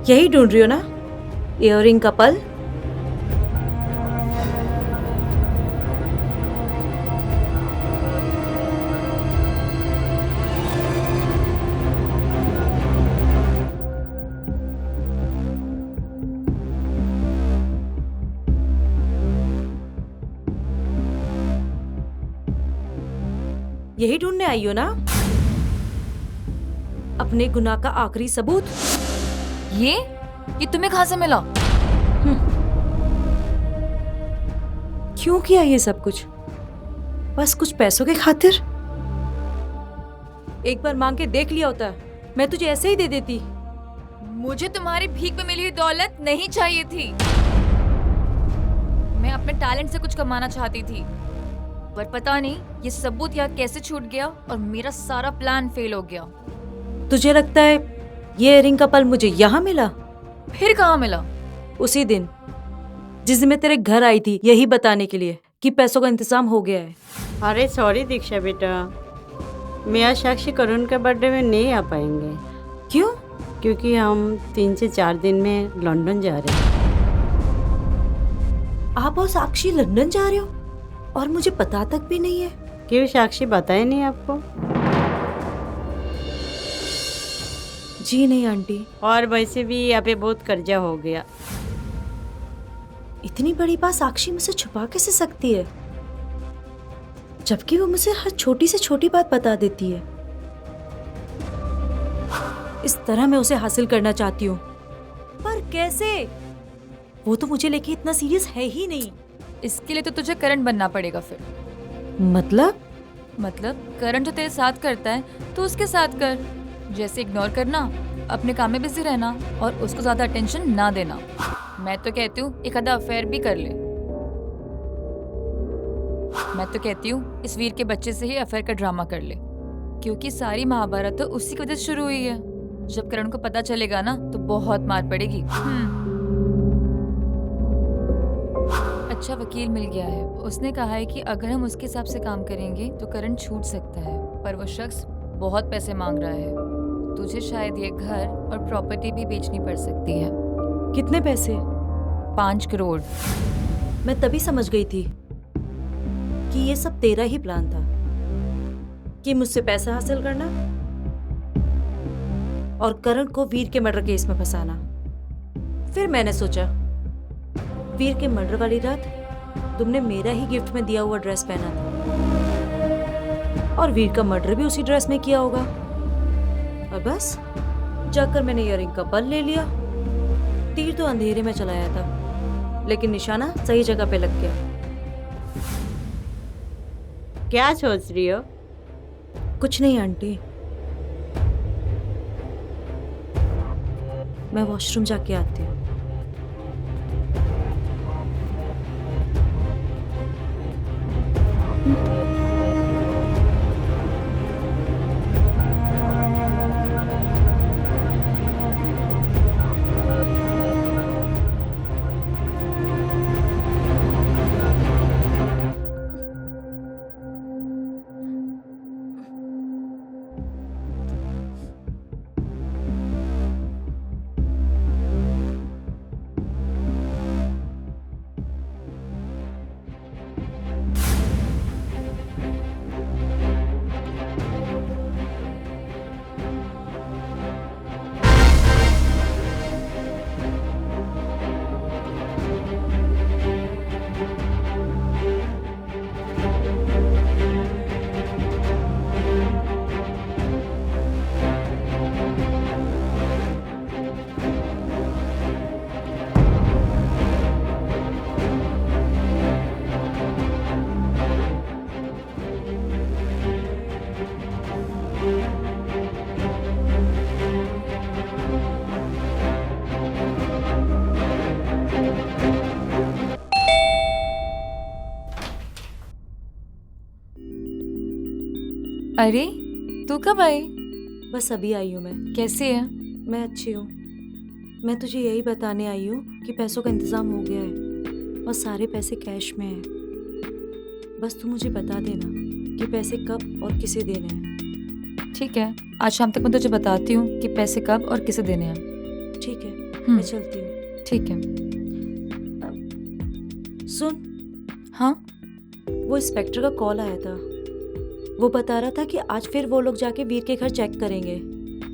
यही ढूंढ रही हो ना, इयररिंग का पल? यही ढूंढने आई हो ना, अपने गुनाह का आखिरी सबूत? ये तुम्हें कहाँ से मिला? क्यों किया ये सब कुछ? बस कुछ पैसों के खातिर? एक बार मांग के देख लिया होता, मैं तुझे ऐसे ही दे देती। मुझे तुम्हारी भीख में मिली हुई दौलत नहीं चाहिए थी। मैं अपने टैलेंट से कुछ कमाना चाहती थी, पर पता नहीं ये सबूत यहाँ कैसे छूट गया और मेरा सारा प्लान फेल हो गया। तुझे लगता है ये इयररिंग का पल मुझे यहाँ मिला? फिर कहाँ मिला? उसी दिन जिस दिन मैं तेरे घर आई थी, यही बताने के लिए कि पैसों का इंतजाम हो गया है। अरे सॉरी दीक्षा बेटा, मैं और साक्षी करुण के बर्थडे में नहीं आ पाएंगे। क्यों? क्योंकि हम 3 से 4 दिन में लंदन जा रहे हैं। आप और साक्षी लंदन जा रहे हो और मुझे पता तक भी नहीं है? क्यों साक्षी बताए नहीं आपको? जी नहीं आंटी। और वैसे भी यहाँ पे बहुत कर्जा हो गया। इतनी बड़ी बात साक्षी मुझसे छुपा कैसे सकती है, जबकि वो मुझे हर छोटी से छोटी बात बता देती है। इस तरह मैं उसे हासिल करना चाहती हूँ, पर कैसे? वो तो मुझे लेके इतना सीरियस है ही नहीं। इसके लिए तो तुझे करण बनना पड़ेगा फिर। मतलब करण जो तेरे साथ करता है तो उसके साथ कर। जैसे इग्नोर करना, अपने काम में बिजी रहना और उसको ज्यादा अटेंशन ना देना। मैं तो कहती हूँ एक आधा अफेयर भी कर ले। मैं तो कहती हूँ इस वीर के बच्चे से ही अफेयर का ड्रामा कर ले, क्योंकि सारी महाभारत तो उसी की वजह से शुरू हुई है। जब करण को पता चलेगा ना तो बहुत मार पड़ेगी। अच्छा वकील मिल गया है। उसने कहा है कि अगर हम उसके हिसाब से काम करेंगे तो करण छूट सकता है, पर वो शख्स बहुत पैसे मांग रहा है। तुझे शायद ये घर और प्रॉपर्टी भी बेचनी पड़ सकती है। कितने पैसे? 5 करोड़। मैं तभी समझ गई थी कि ये सब तेरा ही प्लान था, कि मुझसे पैसा हासिल करना और करण को वीर के मर्डर केस में फंसाना। फिर मैंने सोचा, वीर के मर्डर वाली रात तुमने मेरा ही गिफ्ट में दिया हुआ ड्रेस पहना था और वीर का मर्डर भी उसी ड्रेस में किया होगा। और बस जाकर मैंने इयररिंग का पल ले लिया। तीर तो अंधेरे में चलाया था, लेकिन निशाना सही जगह पे लग गया। क्या सोच रही हो? कुछ नहीं आंटी, मैं वॉशरूम जाके आती हूँ। अरे तू कब आई? बस अभी आई हूँ मैं। कैसी है? मैं अच्छी हूँ। मैं तुझे यही बताने आई हूँ कि पैसों का इंतजाम हो गया है और सारे पैसे कैश में हैं। बस तू मुझे बता देना कि पैसे कब और किसे देने हैं। ठीक है, आज शाम तक मैं तुझे बताती हूँ कि पैसे कब और किसे देने हैं। ठीक है। मैं चलती हूँ। ठीक है। सुन, हाँ, वो इंस्पेक्टर का कॉल आया था। वो बता रहा था कि आज फिर वो लोग जाके वीर के घर चेक करेंगे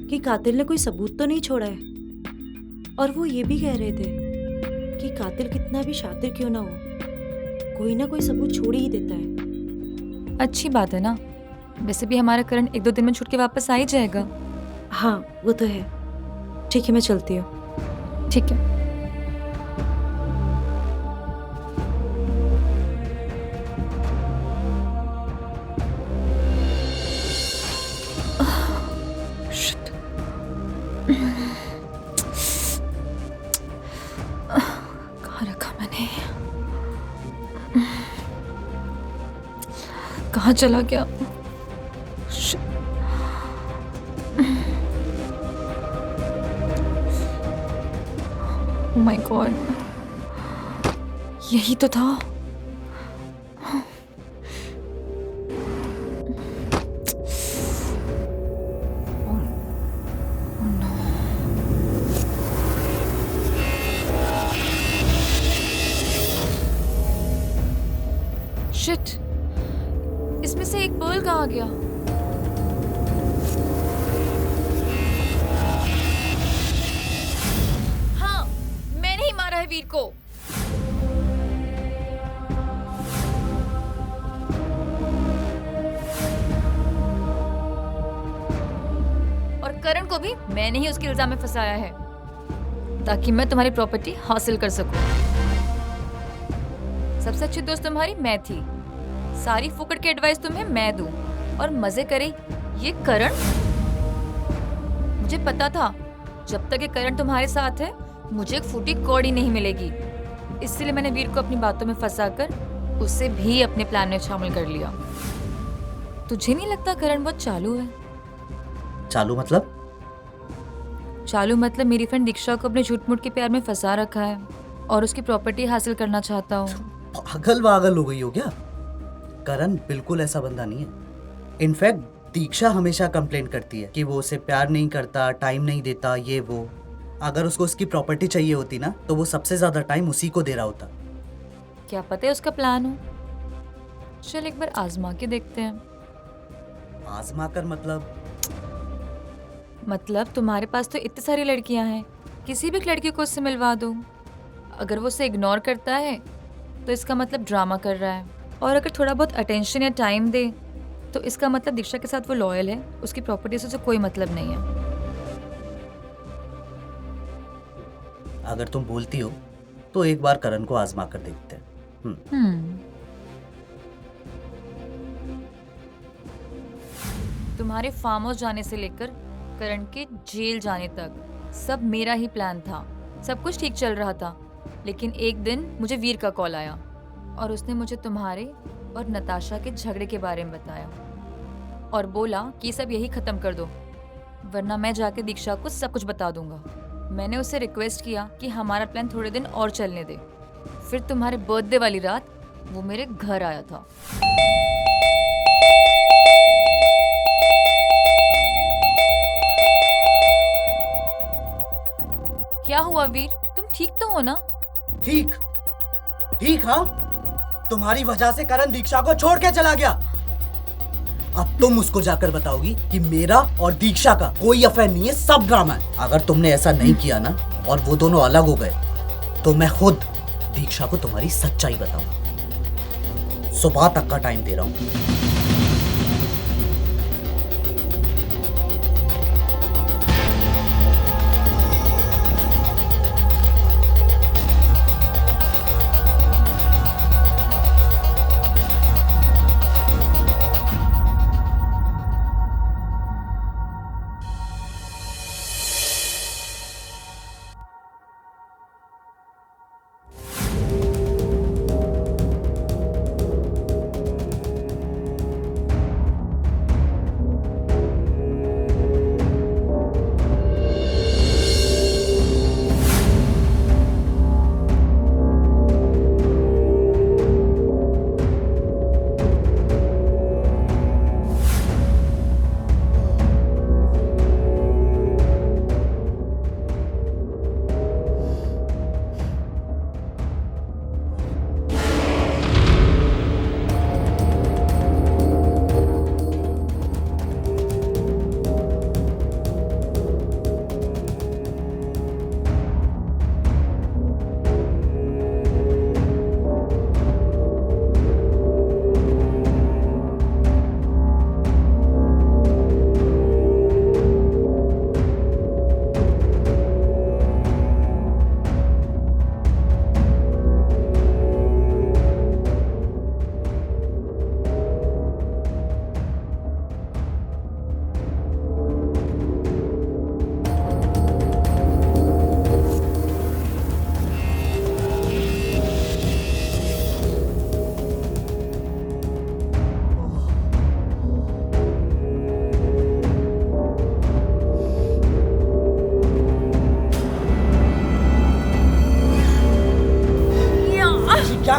कि कातिल ने कोई सबूत तो नहीं छोड़ा है। और वो ये भी कह रहे थे कि कातिल कितना भी शातिर क्यों ना हो, कोई ना कोई सबूत छोड़ ही देता है। अच्छी बात है ना। वैसे भी हमारा करण 1-2 दिन में छूट के वापस आ ही जाएगा। हाँ, वो तो है। ठीक है, मैं चलती हूँ। ठीक है। Shit. कहाँ रखा मैंने? कहाँ चला गया? Shit. Oh my God. यही तो था। शिट, इसमें से एक पर्ल कहाँ गया? हाँ, मैंने ही मारा है वीर को। और करण को भी मैंने ही उसके इल्जाम में फंसाया है ताकि मैं तुम्हारी प्रॉपर्टी हासिल कर सकूं। सबसे अच्छी दोस्त तुम्हारी मैं थी। सारी फुकट की एडवाइस तुम्हें मैं दूं और मजे करे ये करण। मुझे पता था जब तक ये करण तुम्हारे साथ है मुझे एक फूटी कौड़ी नहीं मिलेगी। इसलिए मैंने वीर को अपनी बातों में फंसाकर उसे भी अपने प्लान में शामिल कर लिया। तुझे नहीं लगता करण बहुत चालू है? चालू मतलब? चालू मतलब मेरी फ्रेंड दीक्षा को अपने झूठ मूठ के प्यार में फंसा रखा है और उसकी प्रॉपर्टी हासिल करना चाहता हूँ। पागल वागल हो गई हो क्या? करण बिल्कुल ऐसा बंदा नहीं है। इनफैक्ट दीक्षा हमेशा कंप्लेंट करती है कि वो उसे प्यार नहीं करता, टाइम नहीं देता, ये वो। अगर उसको उसकी प्रॉपर्टी चाहिए होती ना तो वो सबसे ज्यादा टाइम उसी को दे रहा होता। क्या पता है उसका प्लान हो। चल एक बार आजमा के देखते हैं। आजमा कर मतलब तुम्हारे पास तो इतनी सारी लड़कियां हैं, किसी भी एक लड़की को उससे मिलवा दो। अगर वो उसे इग्नोर करता है तो इसका मतलब ड्रामा कर रहा है, और अगर थोड़ा बहुत अटेंशन या टाइम दे तो इसका मतलब दीक्षा के साथ वो लॉयल है, उसकी प्रॉपर्टी से उसे कोई मतलब नहीं है। अगर तुम बोलती हो तो एक बार करण को आजमा कर देखते हैं। तुम्हारे फार्म हाउस जाने से लेकर करण के जेल जाने तक सब मेरा ही प्लान था। सब कुछ ठीक चल रहा था, लेकिन एक दिन मुझे वीर का कॉल आया और उसने मुझे तुम्हारे और नताशा के झगड़े के बारे में बताया और बोला कि सब यही खत्म कर दो वरना मैं जाके दीक्षा को सब कुछ बता दूंगा। मैंने उससे रिक्वेस्ट किया कि हमारा प्लान थोड़े दिन और चलने दे। फिर तुम्हारे बर्थडे वाली रात वो मेरे घर आया था। क्या हुआ वीर, तुम ठीक तो हो ना? ठीक ठीक, हाँ। तुम्हारी वजह से करण दीक्षा को छोड़ के चला गया। अब तुम उसको जाकर बताओगी कि मेरा और दीक्षा का कोई अफेयर नहीं है, सब ड्रामा है। अगर तुमने ऐसा नहीं किया ना और वो दोनों अलग हो गए तो मैं खुद दीक्षा को तुम्हारी सच्चाई बताऊंगा। सुबह तक का टाइम दे रहा हूं।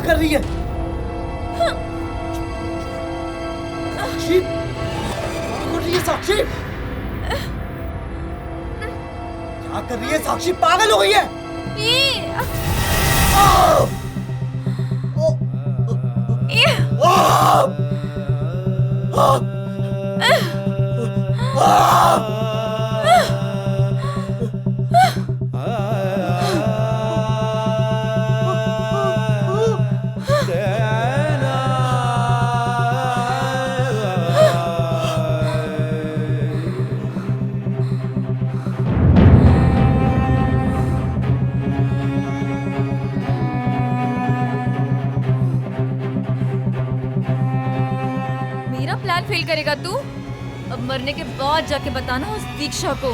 कर रही है? साक्षी, क्या कर रही है साक्षी? क्या कर रही है साक्षी? पागल हो गई है? मेरा प्लान फेल करेगा तू? अब मरने के बाद जाके बताना उस दीक्षा को।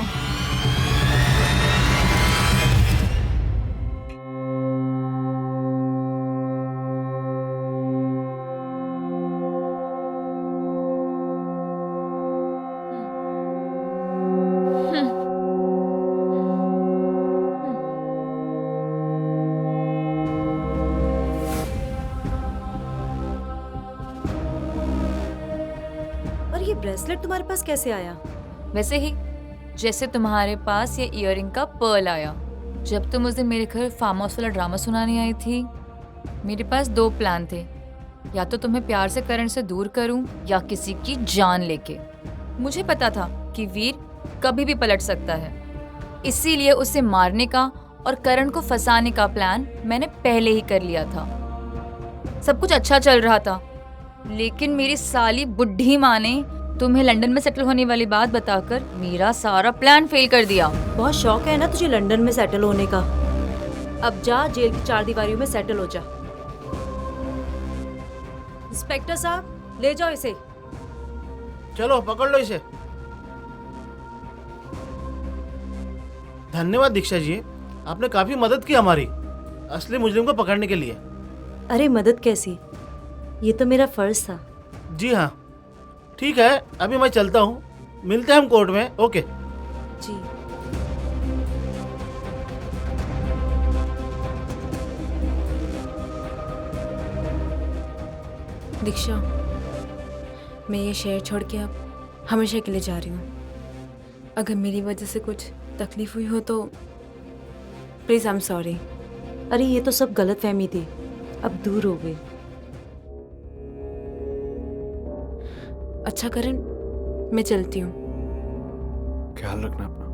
और ये ब्रेसलेट तुम्हारे पास कैसे आया? वैसे ही जैसे तुम्हारे पास ये इयररिंग का पर्ल आया। जब तुम उस दिन मेरे घर फार्म हाउस वाला ड्रामा सुनाने आई थी, मेरे पास 2 प्लान थे। या तो तुम्हें प्यार से करण से दूर करूं या किसी की जान लेके। मुझे पता था कि वीर कभी भी पलट सकता है, इसीलिए उसे मारने का और करण को फंसाने का प्लान मैंने पहले ही कर लिया था। सब कुछ अच्छा चल रहा था, लेकिन मेरी साली बुढ़ी माँ ने तुम्हें लंदन में सेटल होने वाली बात बताकर मेरा सारा प्लान फेल कर दिया। बहुत शौक है ना तुझे लंदन में सेटल होने का। अब जा जेल की 4 दीवारियों में सेटल हो जा। इंस्पेक्टर साहब, ले जाओ इसे। चलो पकड़ लो इसे। धन्यवाद दीक्षा जी, आपने काफी मदद की हमारी असली मुजरिम को पकड़ने के लिए। अरे मदद कैसी, ये तो मेरा फर्ज था। जी हाँ, ठीक है, अभी मैं चलता हूँ, मिलते हैं हम कोर्ट में। ओके जी। दीक्षा, मैं ये शहर छोड़ के अब हमेशा के लिए जा रही हूँ। अगर मेरी वजह से कुछ तकलीफ हुई हो तो प्लीज़ आई एम सॉरी। अरे ये तो सब गलतफहमी थी, अब दूर हो गई। अच्छा करण, मैं चलती हूँ। ख्याल रखना अपना।